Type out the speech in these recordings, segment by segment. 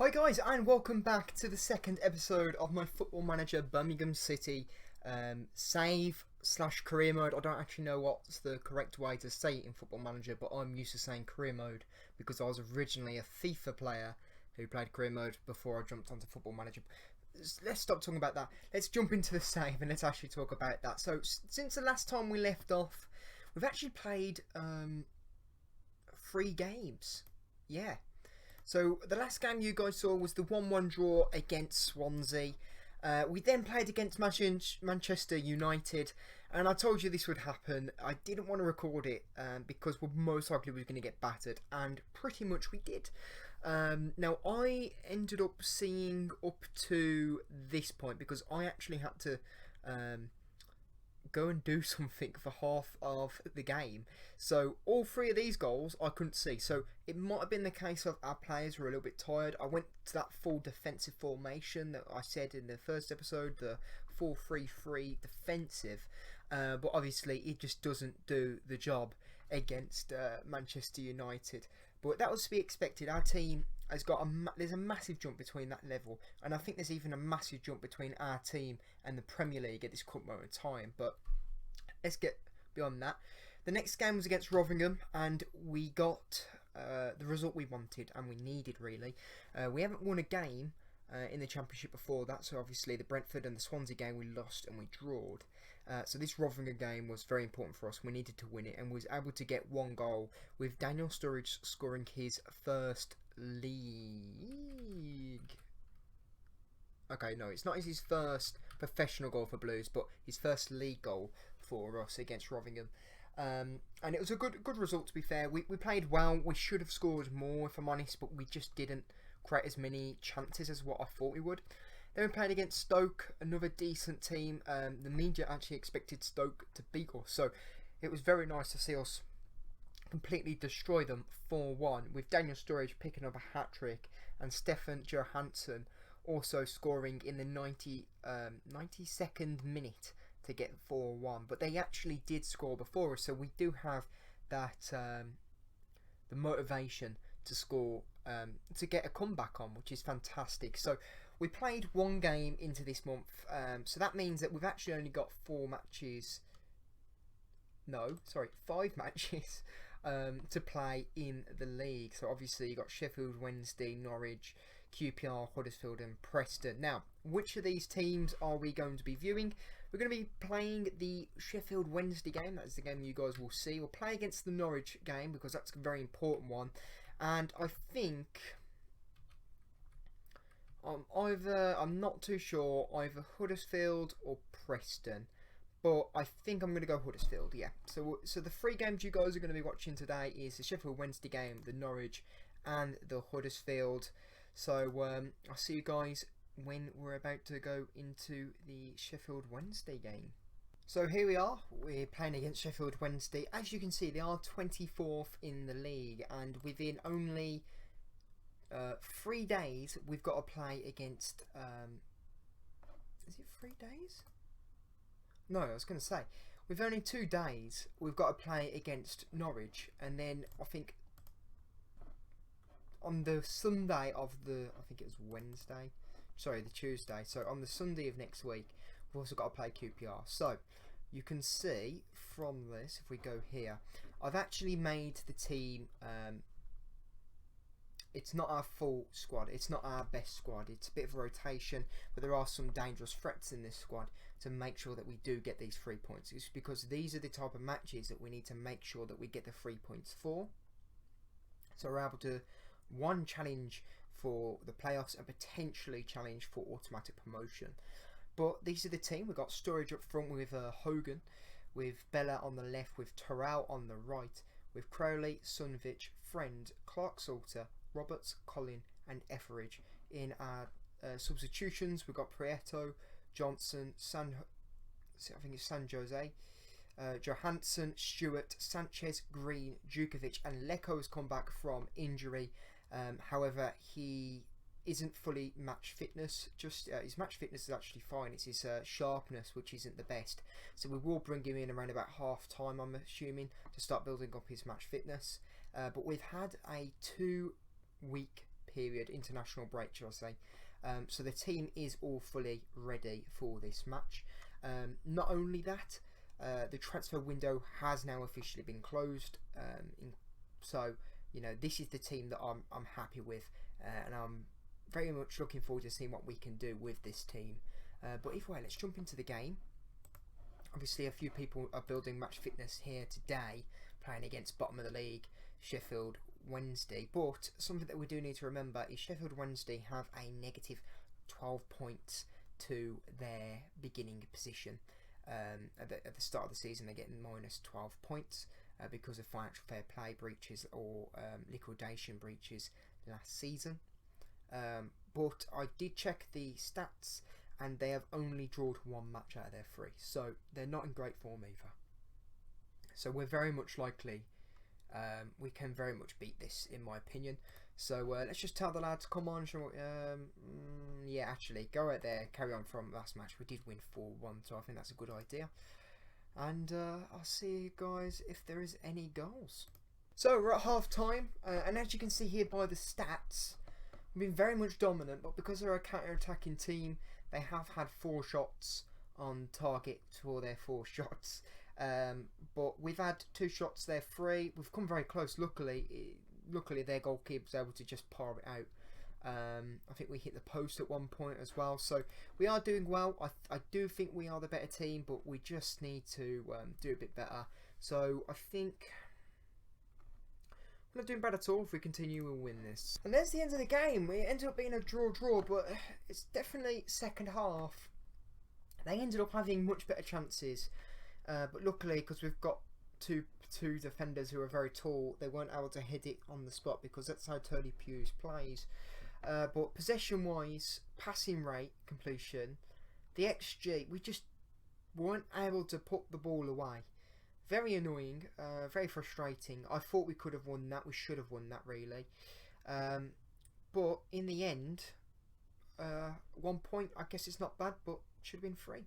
Hi guys, and welcome back to the second episode of my Football Manager Birmingham City save / career mode. I don't actually know what's the correct way to say it in Football Manager, but I'm used to saying career mode because I was originally a FIFA player who played career mode before I jumped onto Football Manager. Let's stop talking about that. Let's jump into the save and let's actually talk about that. So since the last time we left off, we've actually played 3 games. Yeah. So the last game you guys saw was the 1-1 draw against Swansea. We then played against Manchester United, and I told you this would happen. I didn't want to record it because we most likely were going to get battered, and pretty much we did. Now I ended up seeing up to this point because I actually had to go and do something for half of the game. So all 3 of these goals I couldn't see. So it might have been the case of our players were a little bit tired. I went to that full defensive formation that I said in the first episode, the 4-3-3 defensive. But obviously it just doesn't do the job against Manchester United. But that was to be expected. Our team has got there's a massive jump between that level, and I think there's even a massive jump between our team and the Premier League at this current moment in time. But let's get beyond that. The next game was against Rotherham, and we got the result we wanted and we needed, really. We haven't won a game in the Championship before that, so obviously the Brentford and the Swansea game we lost and we drawed. So this Rotherham game was very important for us. We needed to win it, and we was able to get 1 goal with Daniel Sturridge scoring his first league. Okay, no, it's not his first professional goal for Blues, but his first league goal for us against Rotherham. And it was a good result, to be fair. We played well. We should have scored more, if I'm honest, but we just didn't create as many chances as what I thought we would. Then we played against Stoke, another decent team. The media actually expected Stoke to beat us, so it was very nice to see us completely destroy them 4-1, with Daniel Sturridge picking up a hat-trick and Stefan Johansson also scoring in the 92nd minute to get 4-1. But they actually did score before us, so we do have that the motivation to score, to get a comeback on, which is fantastic. So we played 1 game into this month, so that means that we've actually only got 5 matches to play in the league. So obviously you got Sheffield Wednesday, Norwich, QPR, Huddersfield and Preston. Now, which of these teams are we going to be viewing? We're going to be playing the Sheffield Wednesday game. That is the game you guys will see. We'll play against the Norwich game because that's a very important one. And I think I'm not too sure, either Huddersfield or Preston. But I think I'm going to go Huddersfield, yeah. So the 3 games you guys are going to be watching today is the Sheffield Wednesday game, the Norwich, and the Huddersfield. So I'll see you guys when we're about to go into the Sheffield Wednesday game. So here we are, we're playing against Sheffield Wednesday. As you can see, they are 24th in the league, and within only 3 days, we've got to play against... is it 3 days? No, I was going to say, with only 2 days, we've got to play against Norwich, and then I think on the Sunday of the, I think it was Wednesday, sorry, the Tuesday, so on the Sunday of next week, we've also got to play QPR. So you can see from this, if we go here, I've actually made the team, it's not our full squad, it's not our best squad, it's a bit of a rotation, but there are some dangerous threats in this squad to make sure that we do get these 3 points. It's because these are the type of matches that we need to make sure that we get the 3 points for. So we're able to, 1, challenge for the playoffs and potentially challenge for automatic promotion. But these are the team. We've got Sturridge up front with Hogan, with Bella on the left, with Terrell on the right, with Crowley, Sunvich, Friend, Clark-Salter, Roberts, Collin and Etheridge. In our substitutions, we've got Prieto, Johnson, I think it's San Jose, Johansson, Stewart, Sanchez, Green, Djukovic and Leko has come back from injury. However, he isn't fully match fitness. Just his match fitness is actually fine. It's his sharpness which isn't the best. So we will bring him in around about half time, I'm assuming, to start building up his match fitness. But we've had a 2-week period, international break, shall I say. So the team is all fully ready for this match. Not only that, the transfer window has now officially been closed. So, you know, this is the team that I'm happy with, and I'm very much looking forward to seeing what we can do with this team. But either way, let's jump into the game. Obviously, a few people are building match fitness here today, playing against bottom of the league, Sheffield Wednesday. But something that we do need to remember is Sheffield Wednesday have a negative 12 points to their beginning position. At the start of the season, they're getting minus 12 points because of financial fair play breaches or liquidation breaches last season. But I did check the stats, and they have only drawn one match out of their 3, so they're not in great form either. So we're very much likely, we can very much beat this, in my opinion. So let's just tell the lads, come on, yeah, actually, go out there, carry on from last match. We did win 4-1, so I think that's a good idea. And I'll see you guys if there is any goals. So we're at half time, and as you can see here by the stats, we've been very much dominant, but because they're a counter-attacking team, they have had 4 shots on target for their 4 shots. But we've had 2 shots, they're 3. We've come very close, luckily their goalkeeper was able to just par it out. I think we hit the post at one point as well. So we are doing well. I do think we are the better team, but we just need to do a bit better. So I think we're not doing bad at all. If we continue, we'll win this. And there's the end of the game. It ended up being a draw, but it's definitely second half. They ended up having much better chances. But luckily, because we've got two defenders who are very tall, they weren't able to hit it on the spot because that's how Tony Pugh's plays. But possession-wise, passing rate, completion, the XG, we just weren't able to put the ball away. Very annoying, very frustrating. I thought we could have won that. We should have won that, really. But in the end, 1 point, I guess it's not bad, but should have been 3.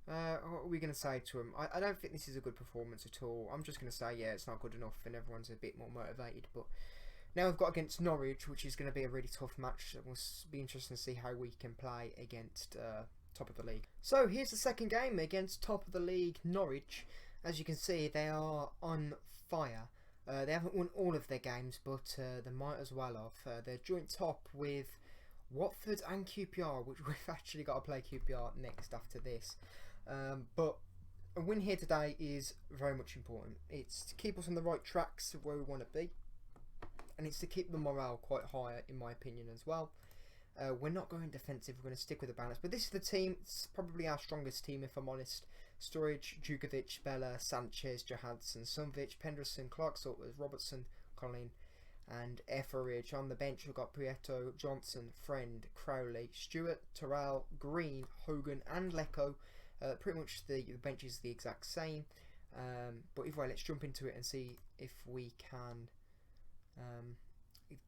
What are we going to say to him? I don't think this is a good performance at all. I'm just going to say, yeah, it's not good enough, and everyone's a bit more motivated. But now we've got against Norwich, which is going to be a really tough match. It will be interesting to see how we can play against top of the league. So here's the second game against top of the league Norwich. As you can see, they are on fire. They haven't won all of their games, but they might as well have. They're joint top with Watford and QPR, which we've actually got to play QPR next after this. But a win here today is very much important. It's to keep us on the right tracks of where we want to be, and it's to keep the morale quite high, in my opinion, as well. We're not going defensive, we're going to stick with the balance. But this is the team, it's probably our strongest team, if I'm honest. Sturridge, Djukovic, Bella, Sanchez, Johansson, Sunvic, Penderson, Clark Salters, Robertson, Colin, and Etheridge. On the bench, we've got Prieto, Johnson, Friend, Crowley, Stewart, Terrell, Green, Hogan, and Lecco. Pretty much the bench is the exact same. But either way, let's jump into it and see if we can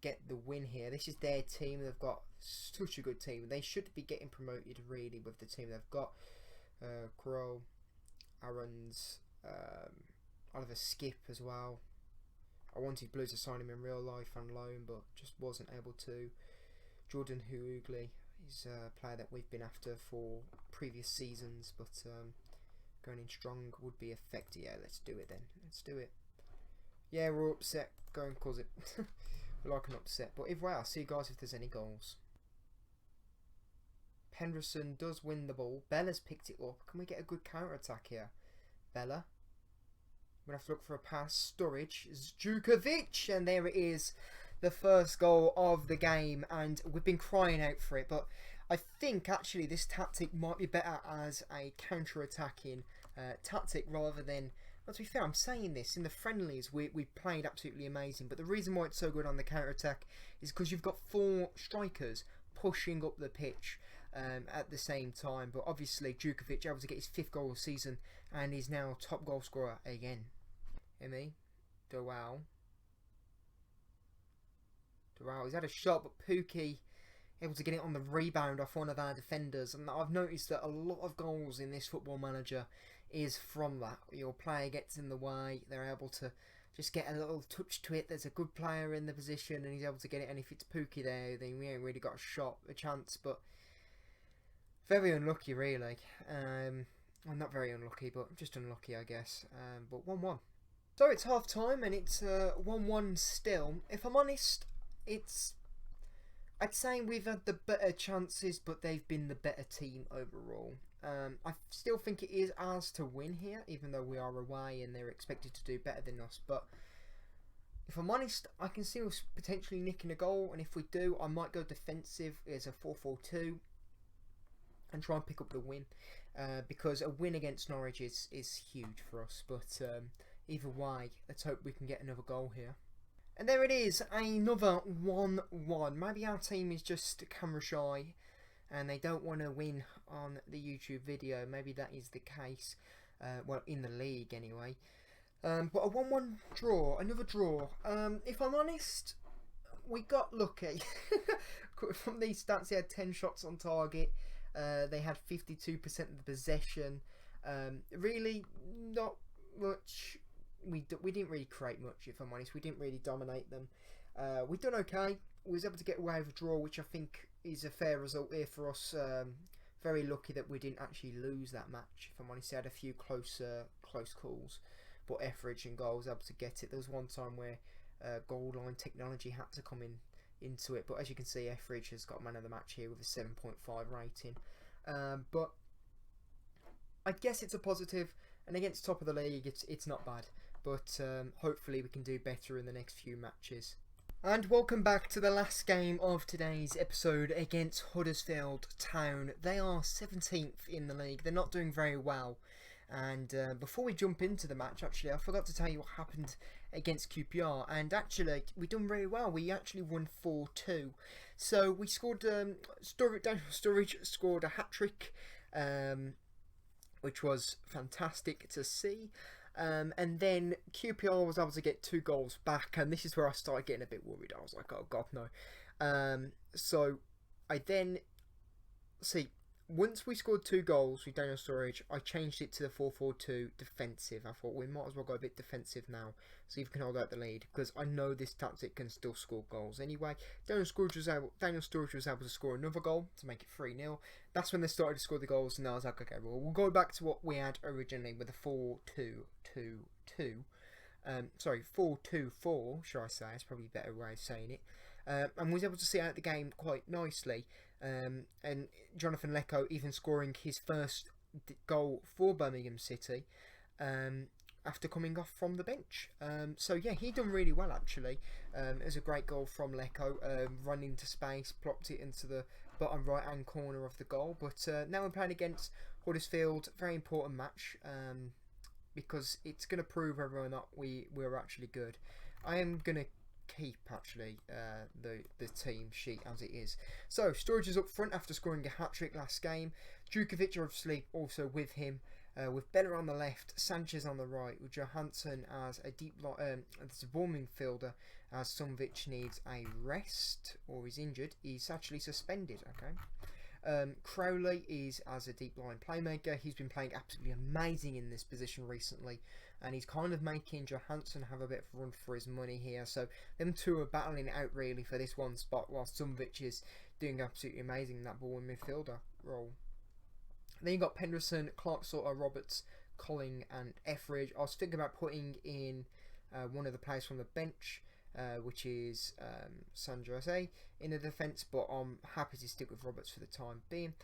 get the win here. This is their team. They've got such a good team. They should be getting promoted, really, with the team they've got. Crow, Aaron's, Oliver Skip as well. I wanted Blues to sign him in real life on loan, but just wasn't able to. Jordan Huugly is a player that we've been after for previous seasons, but going in strong would be effective. Yeah, let's do it then. Let's do it. Yeah, we're upset. Go and cause it. We like an upset. But either way, I'll see you guys if there's any goals. Penderson does win the ball. Bella's picked it up. Can we get a good counter-attack here? Bella. We're going to have to look for a pass. Sturridge. Djukovic. And there it is. The first goal of the game. And we've been crying out for it. But I think, actually, this tactic might be better as a counter-attacking tactic rather than... Well, to be fair, I'm saying this. In the friendlies, we played absolutely amazing. But the reason why it's so good on the counter-attack is because you've got 4 strikers pushing up the pitch at the same time. But obviously, Djukovic able to get his 5th goal of the season and he's now top goal scorer again. Emi, Dowell. He's had a shot, but Pookie able to get it on the rebound off one of our defenders. And I've noticed that a lot of goals in this Football Manager is from that. Your player gets in the way, they're able to just get a little touch to it. There's a good player in the position and he's able to get it, and if it's Pookie there, then we ain't really got a chance. But very unlucky, really. Well, not very unlucky, but just unlucky, I guess. But 1-1. So it's half time and it's 1-1 still. If I'm honest, I'd say we've had the better chances, but they've been the better team overall. I still think it is ours to win here, even though we are away and they're expected to do better than us. But if I'm honest, I can see us potentially nicking a goal, and if we do, I might go defensive as a 4-4-2 and try and pick up the win. Because a win against Norwich is huge for us. But either way, let's hope we can get another goal here. And there it is, another 1-1. Maybe our team is just camera shy and they don't want to win on the YouTube video. Maybe that is the case. Well, in the league anyway. But a 1-1 draw, another draw. If I'm honest, we got lucky. From these stats, he had 10 shots on target. They had 52% of the possession. Really, not much. We didn't really create much, if I'm honest. We didn't really dominate them. We done okay. We was able to get away with a draw, which I think is a fair result here for us. Very lucky that we didn't actually lose that match, if I'm honest. We had a few close calls, but Etheridge and goal was able to get it. There was one time where goal line technology had to come into it, but as you can see, Etheridge has got man of the match here with a 7.5 rating. But I guess it's a positive, and against top of the league, it's not bad. But hopefully we can do better in the next few matches. And welcome back to the last game of today's episode against Huddersfield Town. They are 17th in the league. They're not doing very well. And before we jump into the match, actually, I forgot to tell you what happened against QPR. And actually, we done very well. We actually won 4-2. So we scored, Daniel Sturridge scored a hat-trick, which was fantastic to see. And then QPR was able to get 2 goals back, and this is where I started getting a bit worried. I was like, oh god, no. So I then once we scored 2 goals with Daniel Sturridge, I changed it to the 4-4-2 defensive. I thought we might as well go a bit defensive now, so you can hold out the lead, because I know this tactic can still score goals anyway. Daniel Sturridge was able to score another goal to make it 3-0. That's when they started to score the goals, and I was like, okay, well, we'll go back to what we had originally with a 4-2-2-2. Sorry, 4-2-4, should I say? It's probably a better way of saying it. And was able to see out the game quite nicely. And Jonathan Lecco even scoring his first goal for Birmingham City after coming off from the bench. So yeah, he done really well actually. It was a great goal from Lecco, run into space, plopped it into the bottom right hand corner of the goal. But now we're playing against Huddersfield, very important match, because it's going to prove whether or not we're actually good. I am going to keep actually the team sheet as it is. So Sturridge is up front after scoring a hat-trick last game. Djukovic obviously also with him, with Bella on the left, Sanchez on the right, with Johansson as a deep as a ball midfielder, as Sunvic needs a rest or is injured. He's actually suspended. Okay. Crowley is as a deep line playmaker. He's been playing absolutely amazing in this position recently, and he's kind of making Johansson have a bit of a run for his money here. So them two are battling it out really for this one spot, while Sunvic is doing absolutely amazing in that ball in midfielder role. Then you got Penderson, Clark Sorter, Roberts, Colling and Etheridge. I was thinking about putting in one of the players from the bench, which is San Jose in the defence, but I'm happy to stick with Roberts for the time being.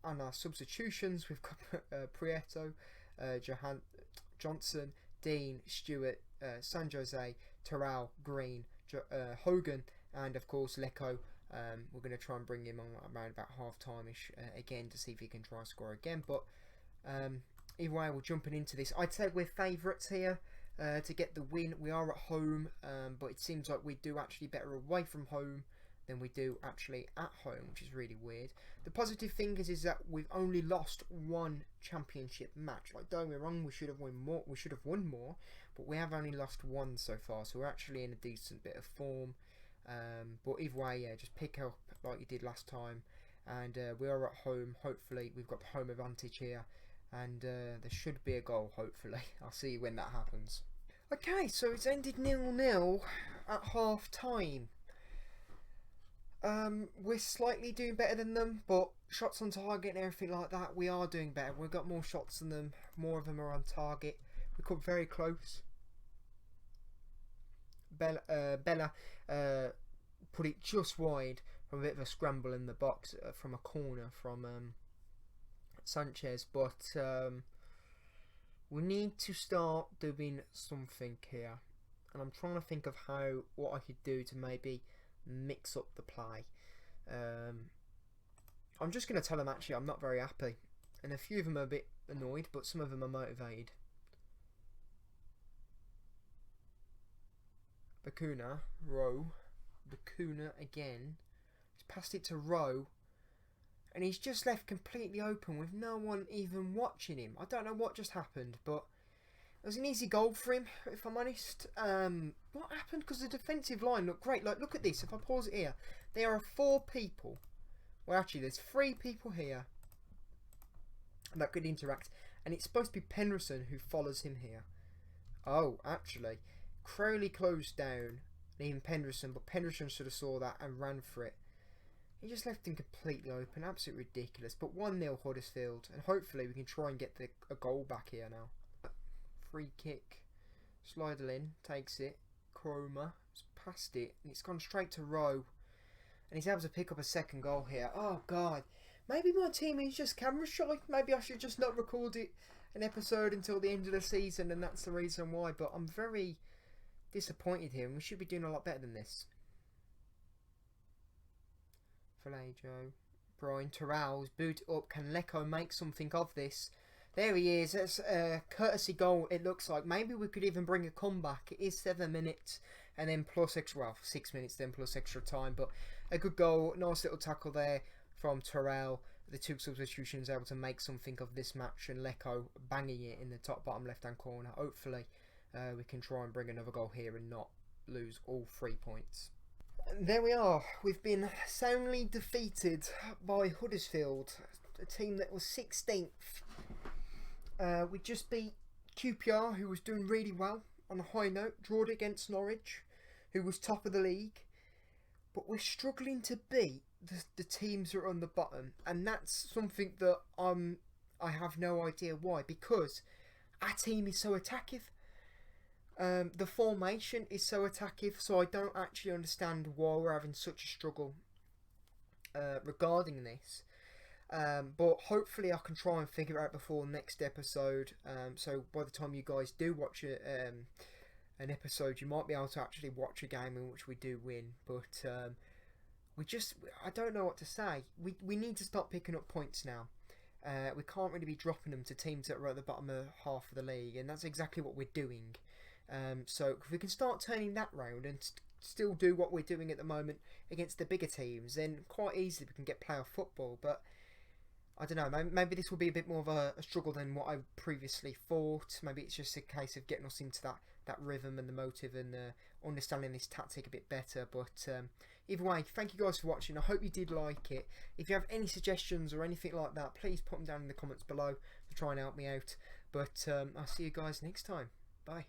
On our substitutions, we've got Prieto, Johnson, Dean, Stewart, San Jose, Terrell, Green, Hogan, and of course Lecco. We're going to try and bring him on around about half-time-ish again to see if he can try and score again. But either way, we're jumping into this. I'd say we're favourites here to get the win. We are at home, but it seems like we do actually better away from home than we do actually at home, which is really weird. The positive thing is that we've only lost one championship match. Like, don't get me wrong, we should have won more. We should have won more, but we have only lost one so far, so we're actually in a decent bit of form. But either way, yeah, just pick up like you did last time, and we are at home. Hopefully, we've got the home advantage here, and there should be a goal. Hopefully, I'll see you when that happens. Okay, so it's ended 0-0 at half time. We're slightly doing better than them, but shots on target and everything like that, we are doing better. We've got more shots than them, more of them are on target. We come very close. Bella put it just wide from a bit of a scramble in the box from a corner from Sanchez, but we need to start doing something here, and I'm trying to think of what I could do to maybe mix up the play. I'm just going to tell them actually I'm not very happy, and a few of them are a bit annoyed, but some of them are motivated. Bacuna again. He's passed it to Rowe, and he's just left completely open with no one even watching him. I don't know what just happened, but it was an easy goal for him, if I'm honest. What happened? Because the defensive line looked great. Like, look at this. If I pause it here, there are 4 people. Well, actually, there's 3 people here that could interact, and it's supposed to be Penderson who follows him here. Oh, actually, Crowley closed down, leaving Penderson, but Penderson should have saw that and ran for it. He just left him completely open. Absolutely ridiculous. But 1-0 Huddersfield, and hopefully we can try and get a goal back here now. Free kick. Sliderlin takes it. Cromer has passed it, and it's gone straight to Rowe. And he's able to pick up a second goal here. Oh, God. Maybe my team is just camera shy. Maybe I should just not record an episode until the end of the season, and that's the reason why. But I'm very disappointed here, and we should be doing a lot better than this. Vallejo. Brian Terrell's boot up. Can Lecco make something of this? There he is. That's a courtesy goal, it looks like. Maybe we could even bring a comeback. It is 7 minutes and then plus extra, well, 6 minutes then plus extra time. But a good goal. Nice little tackle there from Terrell. The 2 substitutions able to make something of this match, and Lecco banging it in the top bottom left hand corner. Hopefully we can try and bring another goal here and not lose all 3 points. There we are. We've been soundly defeated by Huddersfield, a team that was 16th. We just beat QPR, who was doing really well on a high note. Drawed against Norwich, who was top of the league. But we're struggling to beat the teams that are on the bottom, and that's something that I have no idea why. Because our team is so attacking. The formation is so attacking, so I don't actually understand why we're having such a struggle regarding this. But hopefully I can try and figure it out before next episode. So by the time you guys do watch an episode, you might be able to actually watch a game in which we do win. But I don't know what to say. We need to start picking up points now. We can't really be dropping them to teams that are at the bottom of half of the league, and that's exactly what we're doing. So if we can start turning that round and still do what we're doing at the moment against the bigger teams, then quite easily we can get playoff football. But I don't know, maybe this will be a bit more of a struggle than what I previously thought. Maybe it's just a case of getting us into that rhythm and the motive and understanding this tactic a bit better. But either way, thank you guys for watching. I hope you did like it. If you have any suggestions or anything like that, please put them down in the comments below to try and help me out. But I'll see you guys next time. Bye.